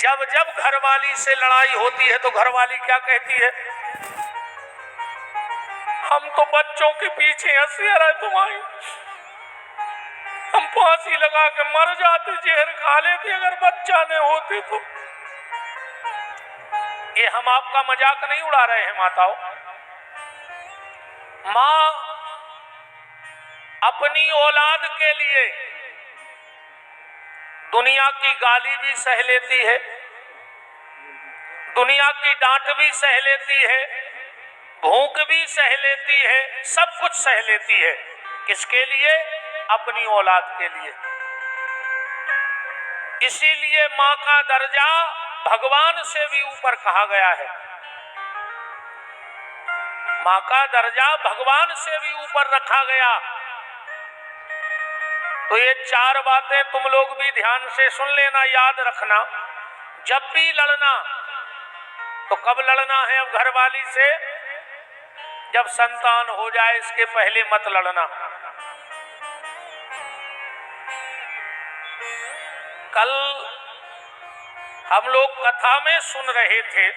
जब जब घरवाली से लड़ाई होती है तो घरवाली क्या कहती है, हम तो बच्चों के पीछे हंसी रहे तुम्हारी, हम फांसी लगा के मर जाते, जहर खा लेते अगर बच्चा नहीं होते तो। ये हम आपका मजाक नहीं उड़ा रहे हैं माताओं। मां अपनी औलाद के लिए दुनिया की गाली भी सह लेती है, दुनिया की डांट भी सह लेती है, भूख भी सह लेती है, सब कुछ सह लेती है। किसके लिए? अपनी औलाद के लिए। इसीलिए मां का दर्जा भगवान से भी ऊपर कहा गया है। मां का दर्जा भगवान से भी ऊपर रखा गया। तो ये चार बातें तुम लोग भी ध्यान से सुन लेना, याद रखना। जब भी लड़ना तो कब लड़ना है? अब घरवाली से जब संतान हो जाए, इसके पहले मत लड़ना। कल हम लोग कथा में सुन रहे थे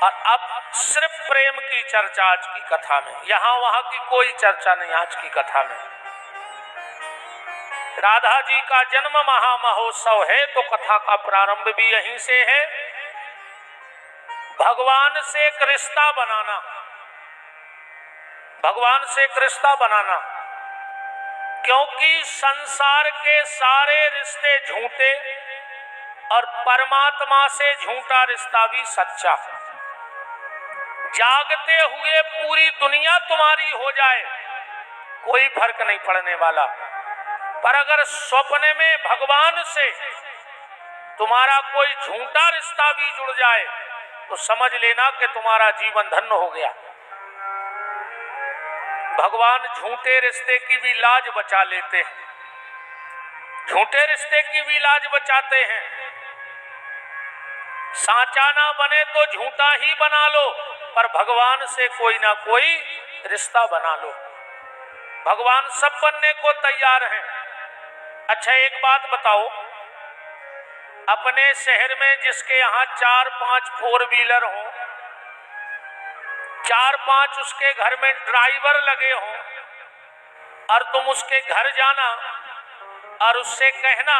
और अब सिर्फ प्रेम की चर्चा आज की कथा में, यहां वहां की कोई चर्चा नहीं आज की कथा में। राधा जी का जन्म महामहोत्सव है तो कथा का प्रारंभ भी यहीं से है। भगवान से एक रिश्ता बनाना, भगवान से एक रिश्ता बनाना, क्योंकि संसार के सारे रिश्ते झूठे और परमात्मा से झूठा रिश्ता भी सच्चा। जागते हुए पूरी दुनिया तुम्हारी हो जाए कोई फर्क नहीं पड़ने वाला, पर अगर सपने में भगवान से तुम्हारा कोई झूठा रिश्ता भी जुड़ जाए तो समझ लेना कि तुम्हारा जीवन धन्य हो गया। भगवान झूठे रिश्ते की भी लाज बचा लेते हैं, झूठे रिश्ते की भी लाज बचाते हैं। साचा ना बने तो झूठा ही बना लो, पर भगवान से कोई ना कोई रिश्ता बना लो। भगवान सब बनने को तैयार हैं। अच्छा एक बात बताओ, अपने शहर में जिसके यहाँ 4-5 फोर व्हीलर हो, 4-5 उसके घर में ड्राइवर लगे हों, और तुम उसके घर जाना और उससे कहना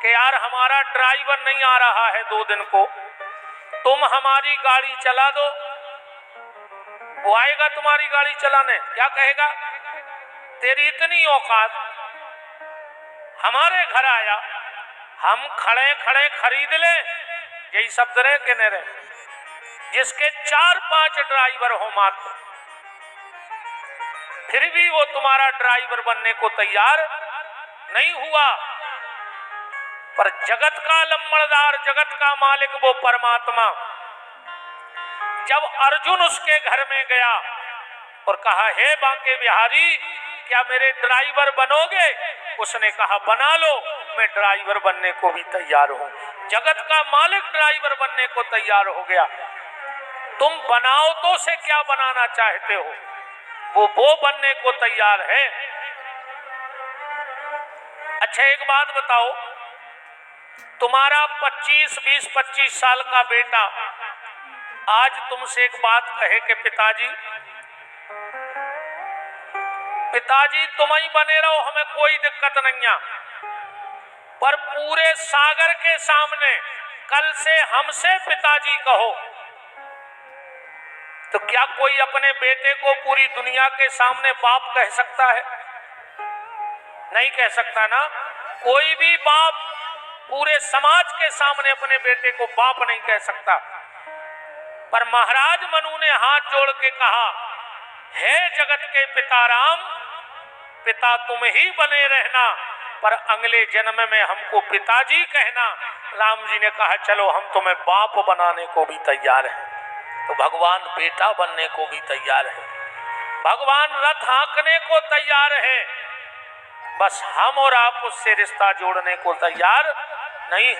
कि यार हमारा ड्राइवर नहीं आ रहा है 2 दिन को, तुम हमारी गाड़ी चला दो, वो आएगा तुम्हारी गाड़ी चलाने? क्या कहेगा? तेरी इतनी औकात, हमारे घर आया, हम खड़े खड़े खरीद ले, यही शब्द रहे कि नहीं रहे? जिसके 4-5 ड्राइवर हो मात्र, फिर भी वो तुम्हारा ड्राइवर बनने को तैयार नहीं हुआ। पर जगत का लम्बड़दार, जगत का मालिक वो परमात्मा, जब अर्जुन उसके घर में गया और कहा हे बांके बिहारी क्या मेरे ड्राइवर बनोगे? उसने कहा बना लो, मैं ड्राइवर बनने को भी तैयार हूं। जगत का मालिक ड्राइवर बनने को तैयार हो गया। तुम बनाओ तो से क्या बनाना चाहते हो, वो बनने को तैयार है। अच्छा एक बात बताओ, तुम्हारा 20-25 साल का बेटा आज तुमसे एक बात कहे कि पिताजी तुम ही बने रहो, हमें कोई दिक्कत नहीं है, पर पूरे सागर के सामने कल से हमसे पिताजी कहो, तो क्या कोई अपने बेटे को पूरी दुनिया के सामने बाप कह सकता है? नहीं कह सकता ना। कोई भी बाप पूरे समाज के सामने अपने बेटे को बाप नहीं कह सकता। पर महाराज मनु ने हाथ जोड़ के कहा हे जगत के पिता राम, पिता तुम ही बने रहना, पर अगले जन्म में हमको पिताजी कहना। राम जी ने कहा चलो हम तुम्हें बाप बनाने को भी तैयार हैं। तो भगवान बेटा बनने को भी तैयार है, भगवान रथ हाँकने को तैयार है, बस हम और आप उससे रिश्ता जोड़ने को तैयार नहीं है।